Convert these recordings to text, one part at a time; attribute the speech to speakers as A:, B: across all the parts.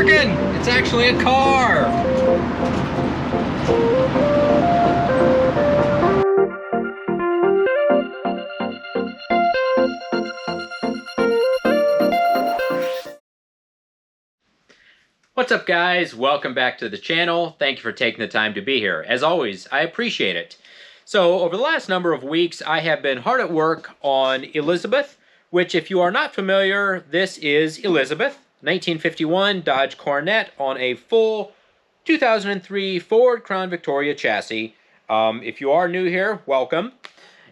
A: working! It's actually a car! What's up, guys? Welcome back to the channel. Thank you for taking the time to be here. As always, I appreciate it. So over the last number of weeks, I have been hard at work on Elizabeth, which, if you are not familiar, this is Elizabeth, 1951 Dodge Coronet on a full 2003 Ford Crown Victoria chassis. If you are new here, welcome.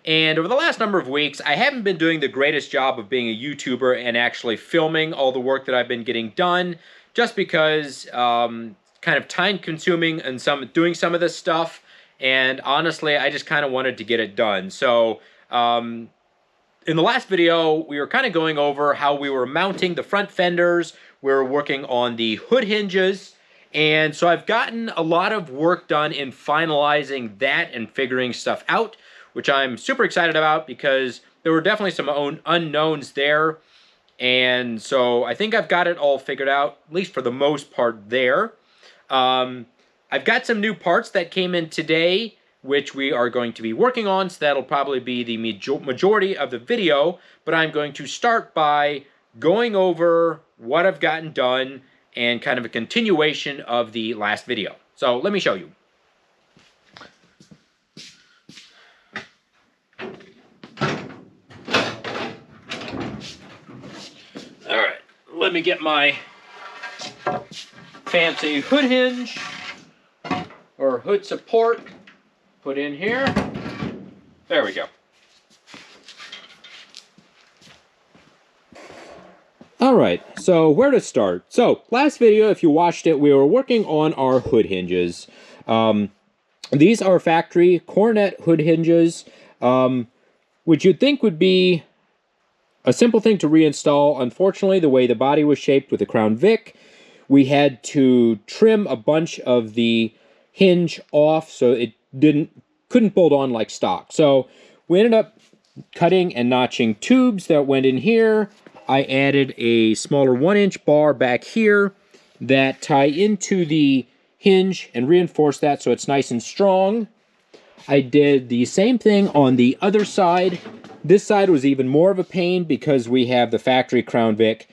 A: And over the last number of weeks, I haven't been doing the greatest job of being a YouTuber and actually filming all the work that I've been getting done, just because kind of time-consuming and doing some of this stuff, and honestly, I just kind of wanted to get it done. So in the last video, we were kind of going over how we were mounting the front fenders. We were working on the hood hinges, and so I've gotten a lot of work done in finalizing that and figuring stuff out, which I'm super excited about because there were definitely some unknowns there. And so I think I've got it all figured out, at least for the most part there. I've got some new parts that came in today, which we are going to be working on, so that'll probably be the majority of the video. But I'm going to start by going over what I've gotten done and kind of a continuation of the last video. So let me show you. Alright, let me get my fancy hood hinge or hood support put in here. There we go. Alright, so where to start? So, last video, if you watched it, we were working on our hood hinges. These are factory Coronet hood hinges, which you'd think would be a simple thing to reinstall. Unfortunately, the way the body was shaped with the Crown Vic, we had to trim a bunch of the hinge off so it couldn't bolt on like stock. So we ended up cutting and notching tubes that went in here. I added a smaller 1-inch bar back here that tie into the hinge and reinforce that so it's nice and strong. I did the same thing on the other side. This side was even more of a pain because we have the factory Crown Vic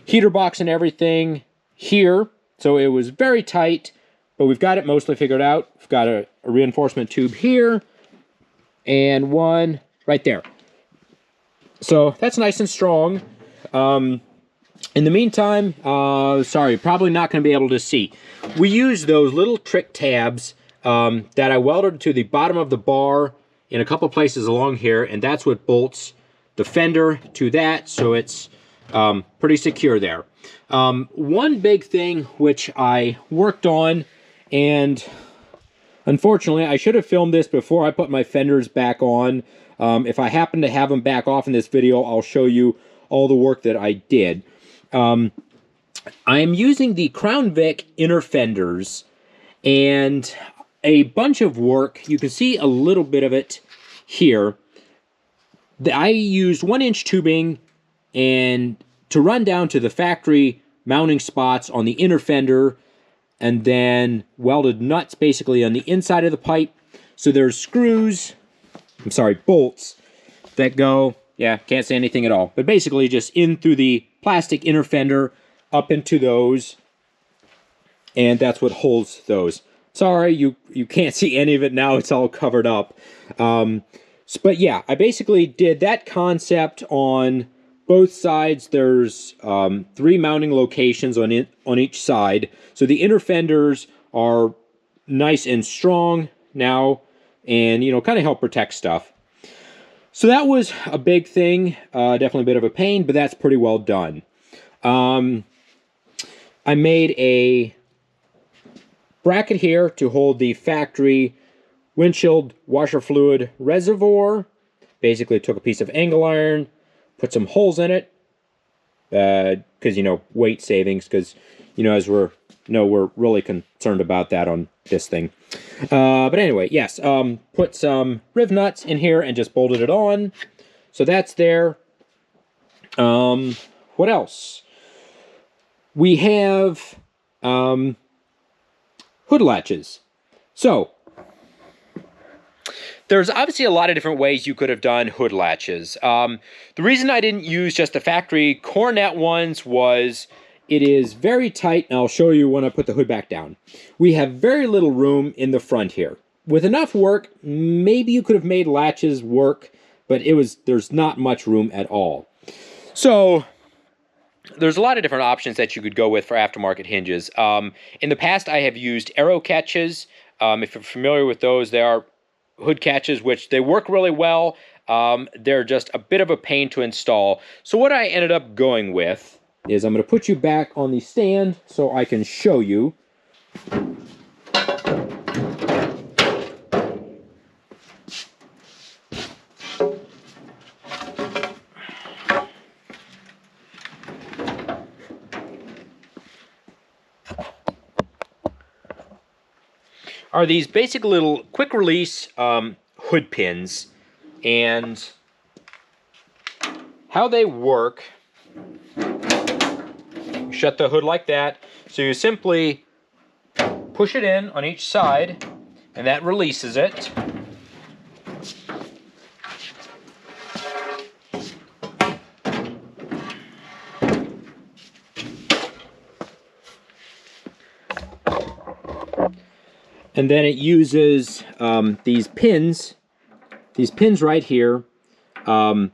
A: heater box and everything here. So it was very tight, but we've got it mostly figured out. We've got a reinforcement tube here and one right there. So that's nice and strong. In the meantime, sorry, probably not going to be able to see. We use those little trick tabs that I welded to the bottom of the bar in a couple places along here, and that's what bolts the fender to that, so it's pretty secure there. One big thing which I worked on, and unfortunately I should have filmed this before I put my fenders back on. If I happen to have them back off in this video, I'll show you all the work that I did. I am using the Crown Vic inner fenders, and a bunch of work. You can see a little bit of it here. I used 1-inch tubing and to run down to the factory mounting spots on the inner fender, and then welded nuts basically on the inside of the pipe. So there's bolts that go, yeah, can't say anything at all, but basically just in through the plastic inner fender up into those, and that's what holds those. Sorry, you can't see any of it now. It's all covered up. But yeah, I basically did that concept on both sides. There's 3 mounting locations on each side. So the inner fenders are nice and strong now, and kind of help protect stuff. So that was a big thing. Definitely a bit of a pain, but that's pretty well done. I made a bracket here to hold the factory windshield washer fluid reservoir. Basically took a piece of angle iron, put some holes in it, because weight savings, because as we're really concerned about that on this thing. But anyway, yes, put some riv nuts in here and just bolted it on. So that's there. What else? We have hood latches. So, there's obviously a lot of different ways you could have done hood latches. The reason I didn't use just the factory Coronet ones was it is very tight, and I'll show you when I put the hood back down. We have very little room in the front here. With enough work, maybe you could have made latches work, but there's not much room at all. So there's a lot of different options that you could go with for aftermarket hinges. In the past, I have used arrow catches. If you're familiar with those, they are hood catches, which they work really well. They're just a bit of a pain to install. So what I ended up going with is I'm going to put you back on the stand so I can show you. Are these basic little quick release hood pins, and how they work. Shut the hood like that, so you simply push it in on each side and that releases it. And then it uses these pins right here, and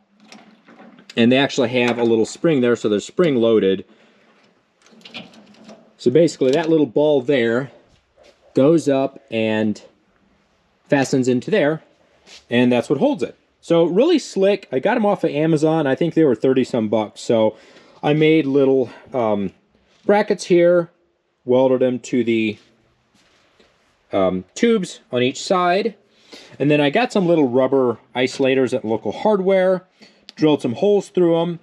A: they actually have a little spring there, so they're spring loaded. So basically that little ball there goes up and fastens into there, and that's what holds it. So really slick. I got them off of Amazon. I think they were 30 some bucks. So I made little brackets here, welded them to the tubes on each side, and then I got some little rubber isolators at local hardware, drilled some holes through them,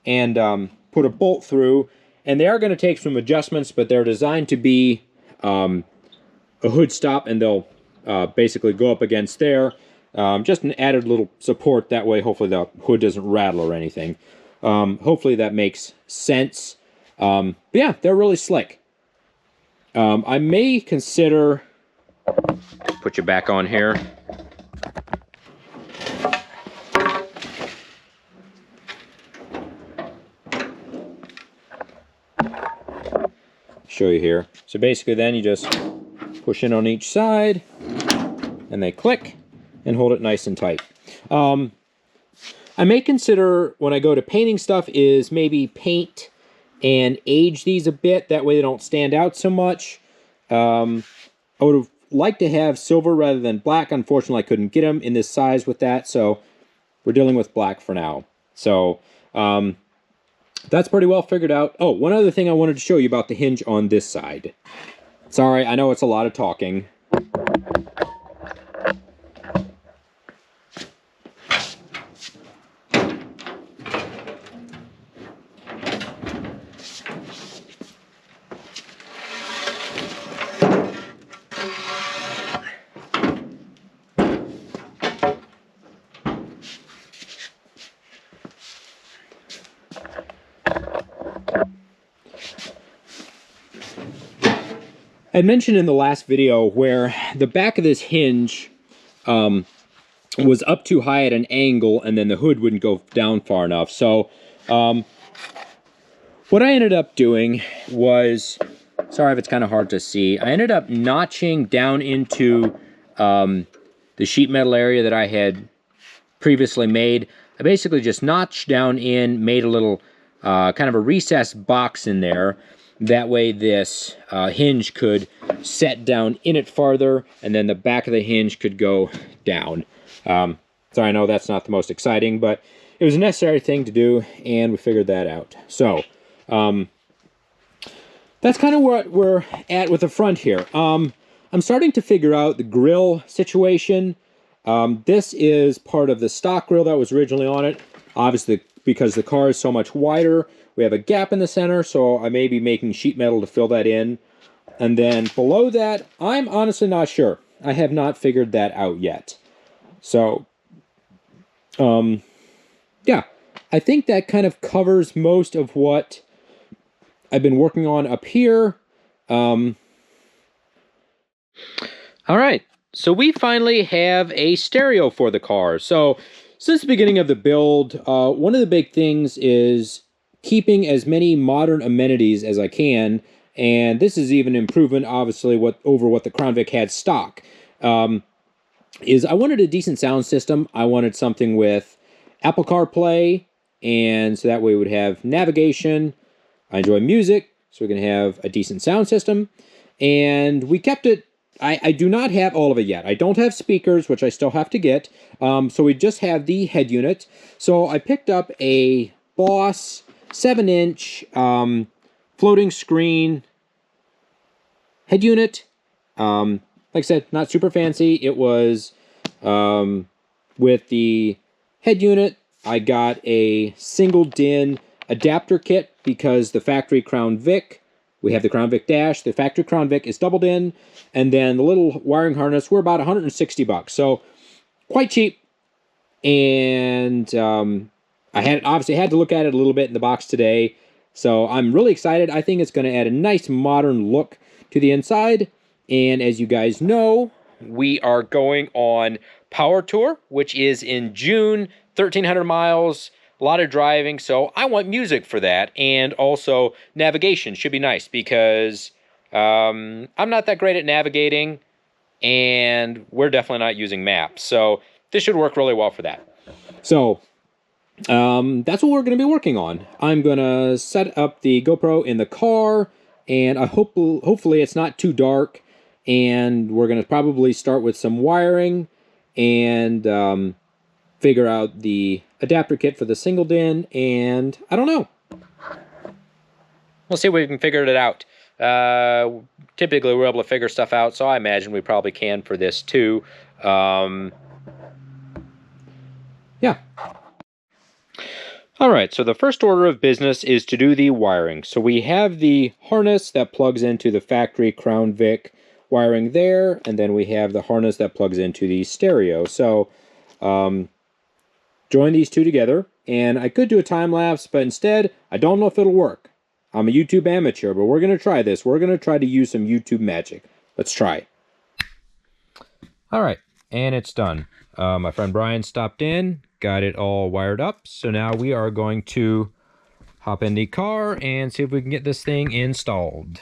A: and put a bolt through. And they are going to take some adjustments, but they're designed to be a hood stop, and they'll basically go up against there. Just an added little support, that way hopefully the hood doesn't rattle or anything. Hopefully that makes sense. But yeah, they're really slick. I may consider... Put you back on here. Show you here. So basically then you just push in on each side and they click and hold it nice and tight. I may consider, when I go to painting stuff, is maybe paint and age these a bit, that way they don't stand out so much. I would have liked to have silver rather than black. Unfortunately, I couldn't get them in this size with that, so we're dealing with black for now. So that's pretty well figured out. Oh, one other thing I wanted to show you about the hinge on this side. Sorry, I know it's a lot of talking. I mentioned in the last video where the back of this hinge was up too high at an angle, and then the hood wouldn't go down far enough. So what I ended up doing was, sorry if it's kind of hard to see, I ended up notching down into the sheet metal area that I had previously made. I basically just notched down in, made a little kind of a recessed box in there. That way this hinge could set down in it farther, and then the back of the hinge could go down. So I know that's not the most exciting, but it was a necessary thing to do, and we figured that out. So that's kind of what we're at with the front here. I'm starting to figure out the grill situation. This is part of the stock grill that was originally on it. Obviously, because the car is so much wider, we have a gap in the center, so I may be making sheet metal to fill that in. And then below that, I'm honestly not sure. I have not figured that out yet. So, yeah, I think that kind of covers most of what I've been working on up here. All right, so we finally have a stereo for the car. So since the beginning of the build, one of the big things is keeping as many modern amenities as I can, and this is even improvement, obviously, over what the Crown Vic had stock. Is I wanted a decent sound system. I wanted something with Apple CarPlay, and so that way we would have navigation. I enjoy music, so we're going to have a decent sound system. And we kept it. I do not have all of it yet. I don't have speakers, which I still have to get. So we just have the head unit. So I picked up a Boss 7-inch floating screen head unit. Like I said, not super fancy. It was with the head unit. I got a single DIN adapter kit because the factory Crown Vic, we have the Crown Vic Dash, the factory Crown Vic is double DIN, and then the little wiring harness were about $160, so quite cheap. And I obviously had to look at it a little bit in the box today, so I'm really excited. I think it's going to add a nice modern look to the inside. And as you guys know, we are going on Power Tour, which is in June, 1,300 miles, a lot of driving, so I want music for that, and also navigation should be nice, because I'm not that great at navigating, and we're definitely not using maps, so this should work really well for that. So that's what we're going to be working on. I'm going to set up the GoPro in the car, and I hopefully it's not too dark, and we're going to probably start with some wiring, and figure out the adapter kit for the single DIN, and I don't know. We'll see if we can figure it out. Typically, we're able to figure stuff out, so I imagine we probably can for this too. Yeah. All right, so the first order of business is to do the wiring. So we have the harness that plugs into the factory Crown Vic wiring there, and then we have the harness that plugs into the stereo. So join these two together, and I could do a time lapse, but instead, I don't know if it'll work. I'm a YouTube amateur, but we're going to try this. We're going to try to use some YouTube magic. Let's try. All right, and it's done. My friend Brian stopped in, got it all wired up, so now we are going to hop in the car and see if we can get this thing installed.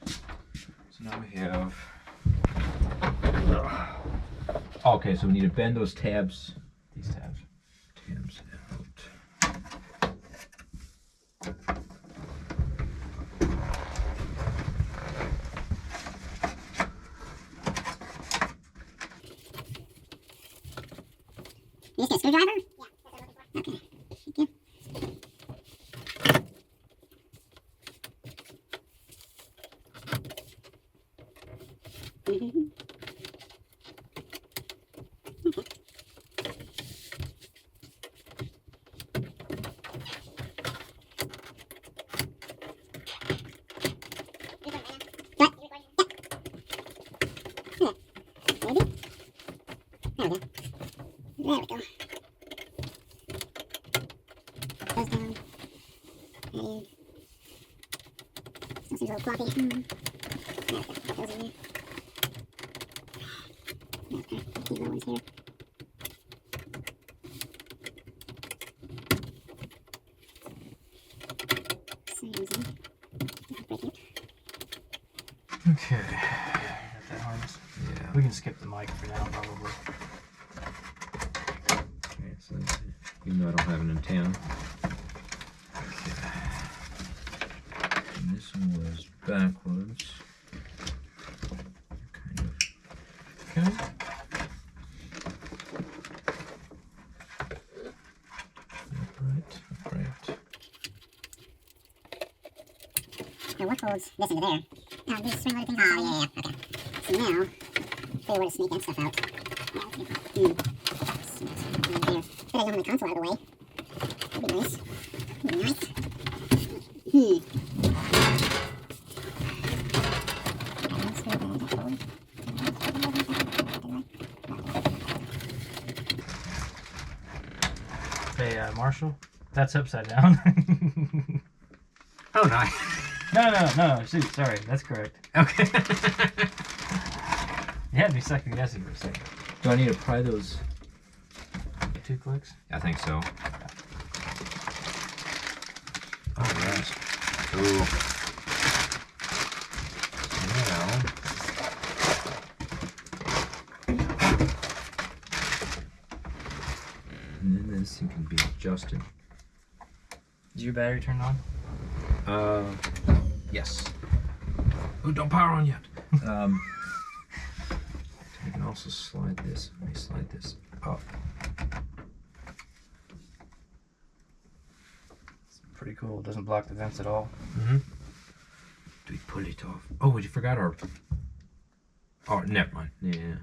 A: So now we have... Okay, so we need to bend those tabs. These tabs out.
B: Is this a screwdriver? Yeah. Okay. Thank you. Mm-hmm. Okay. What? Yeah. Maybe? There we go. There we go. Goes down. And still seems a little floppy. There we go. Put those in there. Okay. These little ones here.
C: Okay, got that harness. Yeah, we can skip the mic for now, probably.
A: Okay, so even though I don't have an antenna.
C: Okay.
A: And this one was backwards. Kind of. Okay. Upright.
B: Now what holds this into there? Now these swing loaded things. Oh yeah, okay. So now, figure where to sneak that stuff out. Yeah, let's get there. But I don't have the console out of the way. That'd be nice. That'd be nice.
C: Hey, Marshall, That's upside down.
D: Oh, nice.
C: No. Shoot, sorry. That's correct.
D: Okay.
C: You had me second guessing for a second.
D: Do I need to pry those?
C: 2 clicks.
D: I think so. All right. Cool. Now. And then this thing can be adjusted.
C: Is your battery turned on?
D: Yes. Oh, don't power on yet. I can also slide this. Let me slide this up.
C: It's pretty cool. It doesn't block the vents at all.
D: Mm-hmm. Do we pull it off? Oh, we forgot our... Oh, never mind. Yeah.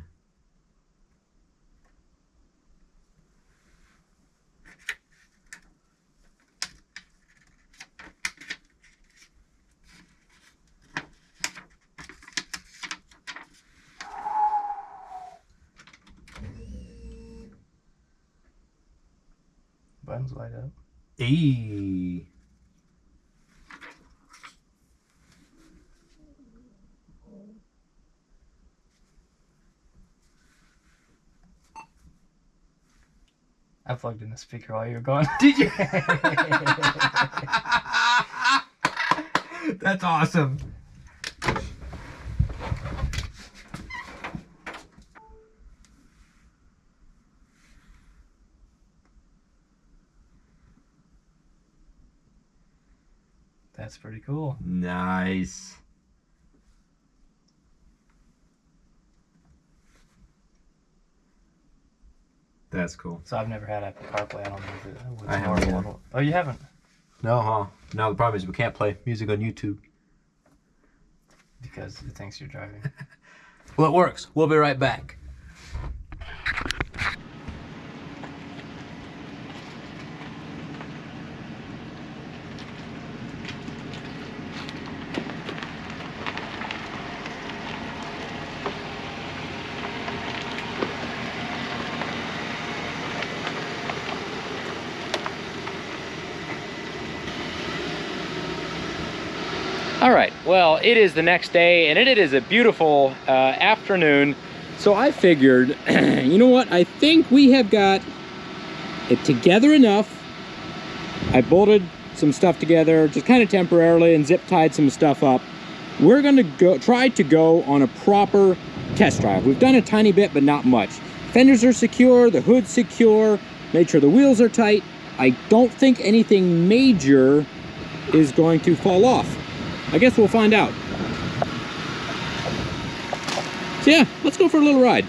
C: Buttons light up.
D: Eee.
C: I plugged in the speaker while you were gone.
D: Did you? That's awesome.
C: That's pretty cool.
D: Nice. That's cool.
C: So I've never had Apple CarPlay. I don't know if it was
D: I haven't
C: normal.
D: either.
C: Oh, you haven't?
D: No, huh? No, the problem is we can't play music on YouTube.
C: Because it thinks you're driving.
D: Well, it works. We'll be right back.
A: All right, well, it is the next day and it is a beautiful afternoon. So I figured, you know what? I think we have got it together enough. I bolted some stuff together just kind of temporarily and zip tied some stuff up. We're gonna try to go on a proper test drive. We've done a tiny bit, but not much. Fenders are secure, the hood's secure, made sure the wheels are tight. I don't think anything major is going to fall off. I guess we'll find out. So yeah, let's go for a little ride.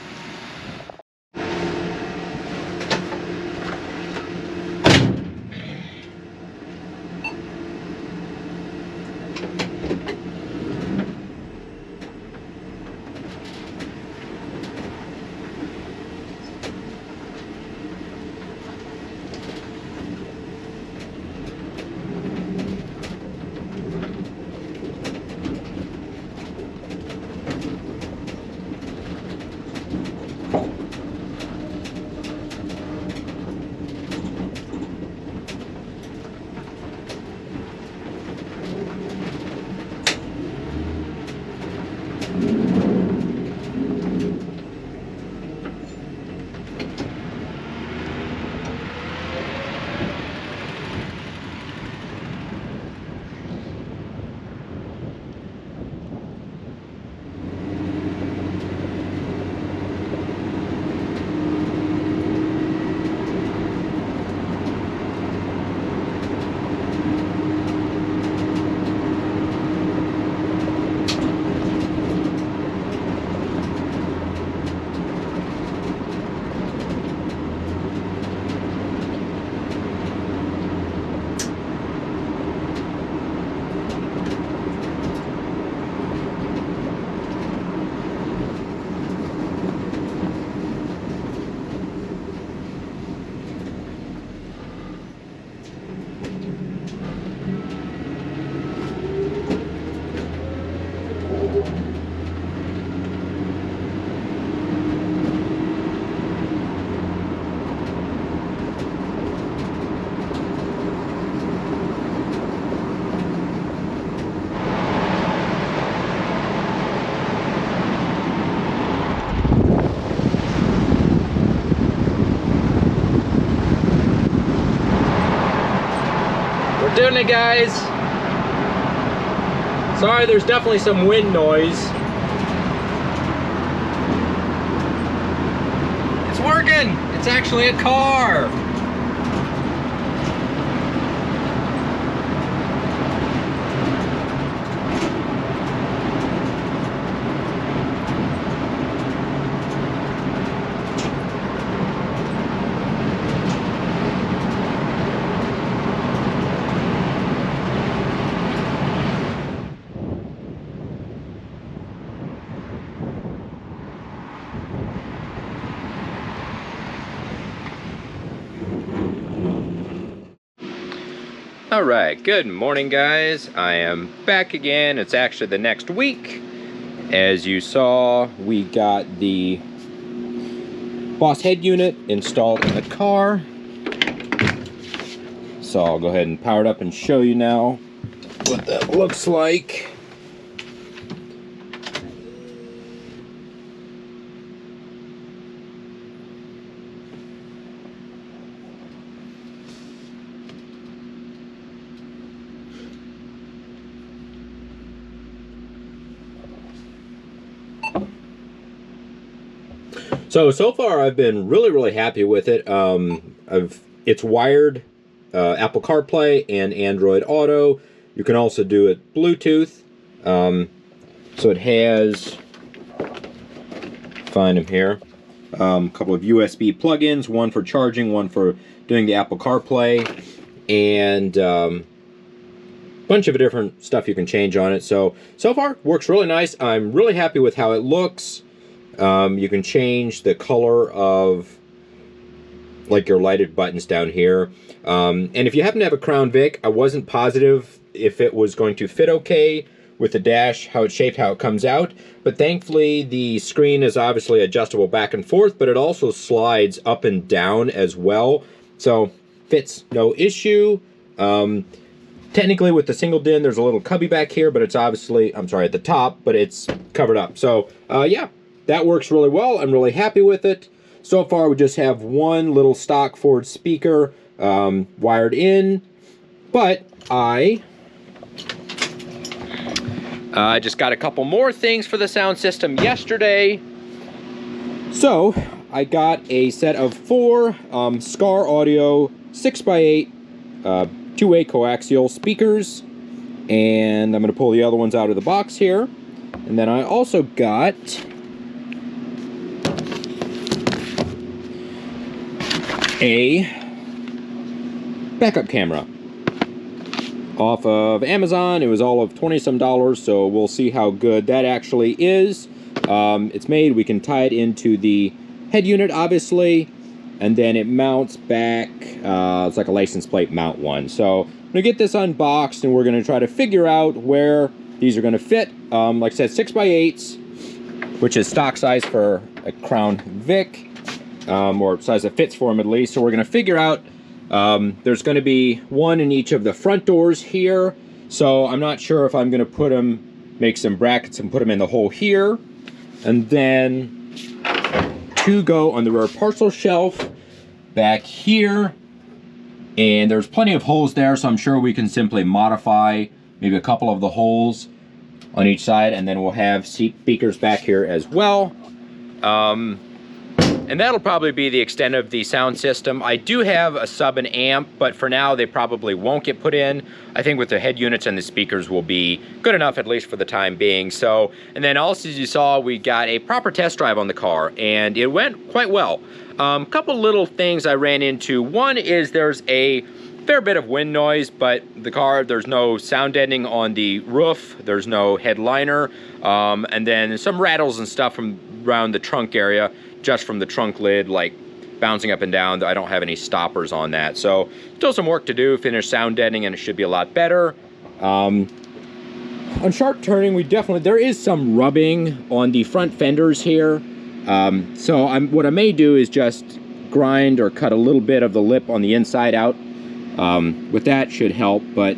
A: Doing it, guys. Sorry, there's definitely some wind noise. It's working. It's actually a car. Alright, good morning guys. I am back again. It's actually the next week. As you saw, we got the Boss head unit installed in the car. So I'll go ahead and power it up and show you now what that looks like. So far I've been really happy with it. It's wired Apple CarPlay and Android Auto. You can also do it Bluetooth. So it has, find them here, a couple of USB plugins, one for charging, one for doing the Apple CarPlay, and bunch of different stuff you can change on it. So far works really nice. I'm really happy with how it looks. You can change the color of like your lighted buttons down here. And if you happen to have a Crown Vic, I wasn't positive if it was going to fit okay with the dash, how it's shaped, how it comes out. But thankfully the screen is obviously adjustable back and forth, but it also slides up and down as well. So fits no issue. Technically with the single DIN, there's a little cubby back here, but it's obviously, I'm sorry, at the top, but it's covered up. So yeah. That works really well. I'm really happy with it. So far, we just have one little stock Ford speaker wired in, but I just got a couple more things for the sound system yesterday. So I got a set of 4 Scar Audio 6x8 two-way coaxial speakers, and I'm going to pull the other ones out of the box here. And then I also got a backup camera off of Amazon. It was all of $20-some, so we'll see how good that actually is. It's made, we can tie it into the head unit obviously, and then it mounts back. It's like a license plate mount one. So I'm gonna get this unboxed and we're gonna try to figure out where these are gonna fit. Like I said, 6x8s, which is stock size for a Crown Vic. Or size that fits for them at least. So we're going to figure out, there's going to be one in each of the front doors here. So I'm not sure if I'm going to put them, make some brackets and put them in the hole here. And then 2 go on the rear parcel shelf back here. And there's plenty of holes there, so I'm sure we can simply modify maybe a couple of the holes on each side. And then we'll have speakers back here as well. And that'll probably be the extent of the sound system. I do have a sub and amp, but for now they probably won't get put in. I think with the head units and the speakers will be good enough, at least for the time being. So, and then also as you saw, we got a proper test drive on the car and it went quite well. Couple little things I ran into. One is there's a fair bit of wind noise, but the car, there's no sound deadening on the roof. There's no headliner. And then some rattles and stuff from around the trunk area, just from the trunk lid, like bouncing up and down. I don't have any stoppers on that. So still some work to do, finish sound deadening, and it should be a lot better. On sharp turning, there is some rubbing on the front fenders here. So what I may do is just grind or cut a little bit of the lip on the inside out. With that should help, but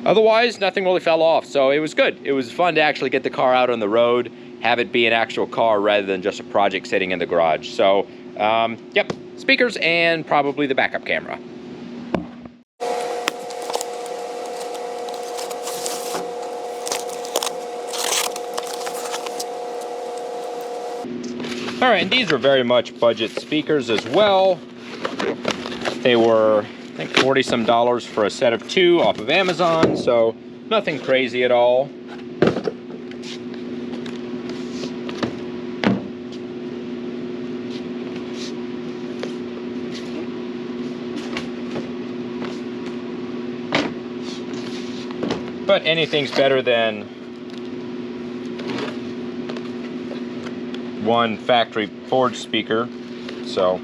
A: otherwise nothing really fell off. So it was good. It was fun to actually get the car out on the road, have it be an actual car rather than just a project sitting in the garage. So, yep, speakers and probably the backup camera. All right, and these are very much budget speakers as well. They were, I think, $40-some for a set of 2 off of Amazon, so nothing crazy at all. But anything's better than one factory forged speaker, so.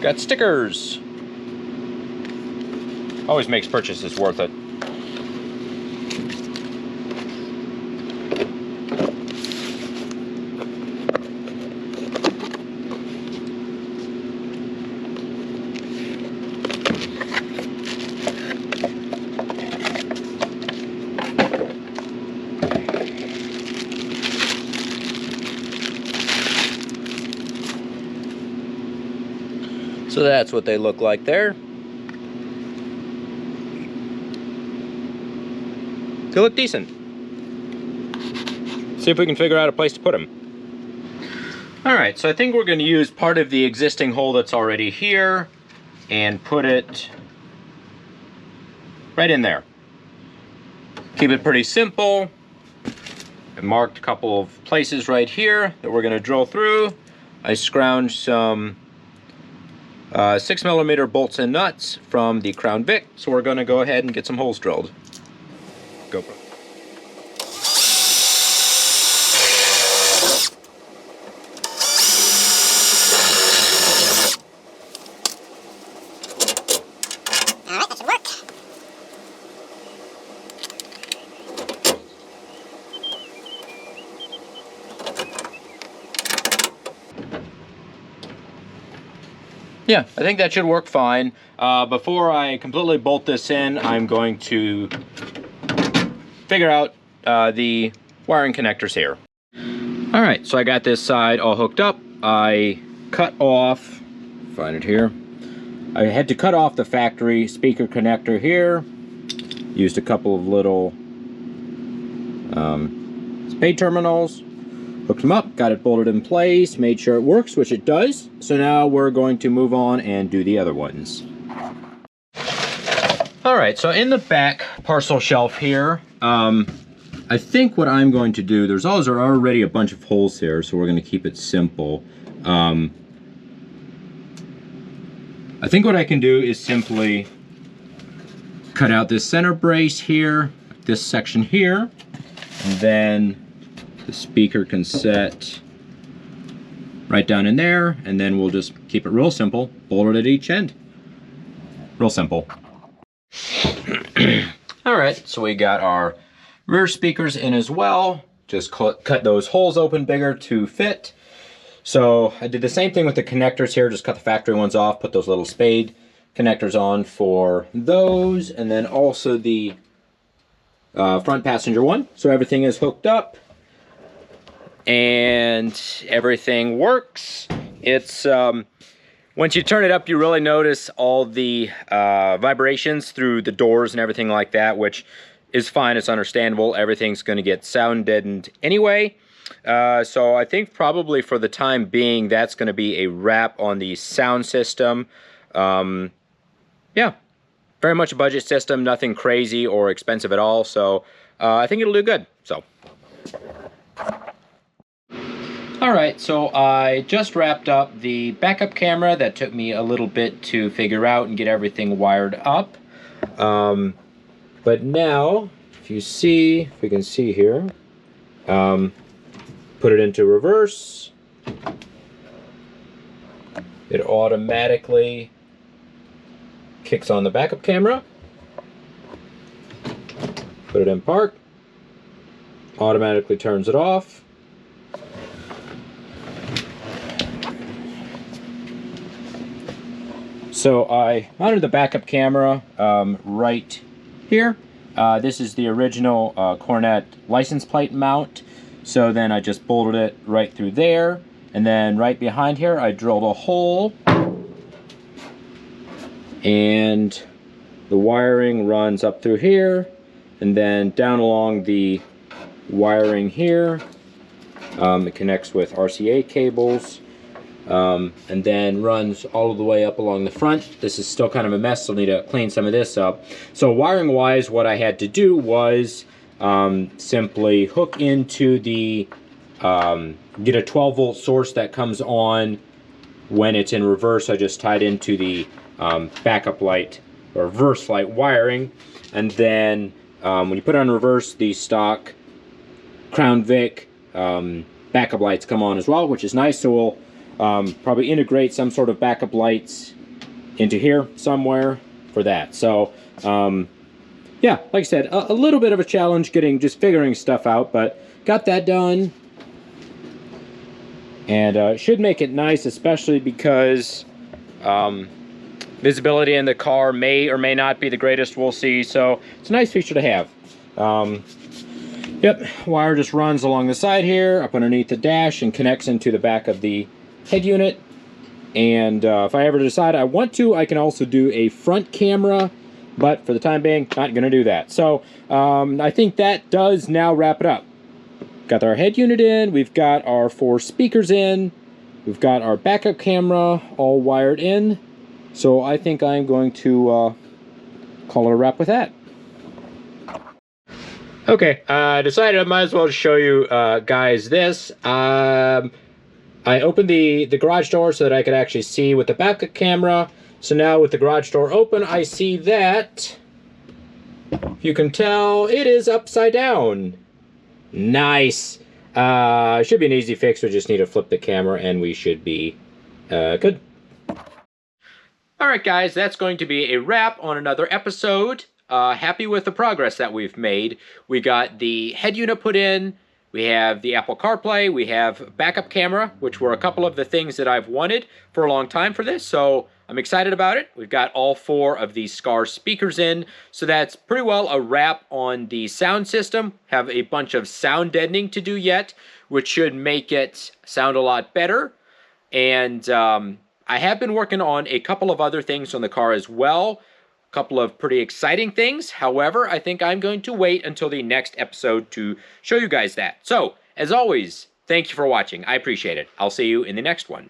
A: Got stickers. Always makes purchases worth it. So that's what they look like there. They look decent. See if we can figure out a place to put them. All right, so I think we're going to use part of the existing hole that's already here and put it right in there. Keep it pretty simple. I marked a couple of places right here that we're going to drill through. I scrounged some 6mm bolts and nuts from the Crown Vic, so we're going to go ahead and get some holes drilled. Go for it.
B: Alright, that should work.
A: Yeah, I think that should work fine. Before I completely bolt this in, I'm going to figure out the wiring connectors here. All right, so I got this side all hooked up. I cut off, find it here. I had to cut off the factory speaker connector here. Used a couple of little spade terminals. Hooked them up, got it bolted in place, made sure it works, which it does. So now we're going to move on and do the other ones. All right, so in the back parcel shelf here, I think what I'm going to do, there's already a bunch of holes here, so we're going to keep it simple. I think what I can do is simply cut out this center brace here, this section here, and then the speaker can set right down in there, and then we'll just keep it real simple, bolt it at each end. Real simple. All right, so we got our rear speakers in as well. Just cut those holes open bigger to fit. So I did the same thing with the connectors here, just cut the factory ones off, put those little spade connectors on for those, and then also the front passenger one. So everything is hooked up and everything works. It's once you turn it up, you really notice all the vibrations through the doors and everything like that, which is fine. It's understandable. Everything's going to get sound deadened anyway. So I think probably for the time being, that's going to be a wrap on the sound system. Yeah, very much a budget system, nothing crazy or expensive at all. So I think it'll do good. So. All right, so I just wrapped up the backup camera. That took me a little bit to figure out and get everything wired up. But now, if you see, if we can see here, put it into reverse. It automatically kicks on the backup camera. Put it in park. Automatically turns it off. So I mounted the backup camera right here. This is the original Coronet license plate mount. So then I just bolted it right through there. And then right behind here, I drilled a hole. And the wiring runs up through here, and then down along the wiring here. It connects with RCA cables, and then runs all the way up along the front. This is still kind of a mess, so I'll need to clean some of this up. So wiring wise, what I had to do was simply hook into the, get a 12 volt source that comes on when it's in reverse. I just tied into the backup light or reverse light wiring, and then when you put it on reverse, the stock Crown Vic backup lights come on as well, which is nice. So we'll probably integrate some sort of backup lights into here somewhere for that. So yeah, like I said, a little bit of a challenge just figuring stuff out, but got that done. And should make it nice, especially because visibility in the car may or may not be the greatest. We'll see. So it's a nice feature to have. Yep, wire just runs along the side here, up underneath the dash, and connects into the back of the head unit. And if I ever decide I want to, I can also do a front camera, but for the time being, not going to do that. So I think that does now wrap it up. Got our head unit in, we've got our 4 speakers in, we've got our backup camera all wired in. So I think I'm going to call it a wrap with that. Okay, I decided I might as well show you guys this. I opened the garage door so that I could actually see with the backup camera. So now with the garage door open, I see that, if you can tell, it is upside down. Nice. Should be an easy fix. We just need to flip the camera and we should be good. Alright guys, that's going to be a wrap on another episode. Happy with the progress that we've made. We got the head unit put in, we have the Apple CarPlay, we have backup camera, which were a couple of the things that I've wanted for a long time for this, so I'm excited about it. We've got all 4 of these Scar speakers in, so that's pretty well a wrap on the sound system. Have a bunch of sound deadening to do yet, which should make it sound a lot better. And I have been working on a couple of other things on the car as well. A couple of pretty exciting things. However, I think I'm going to wait until the next episode to show you guys that. So, as always, thank you for watching. I appreciate it. I'll see you in the next one.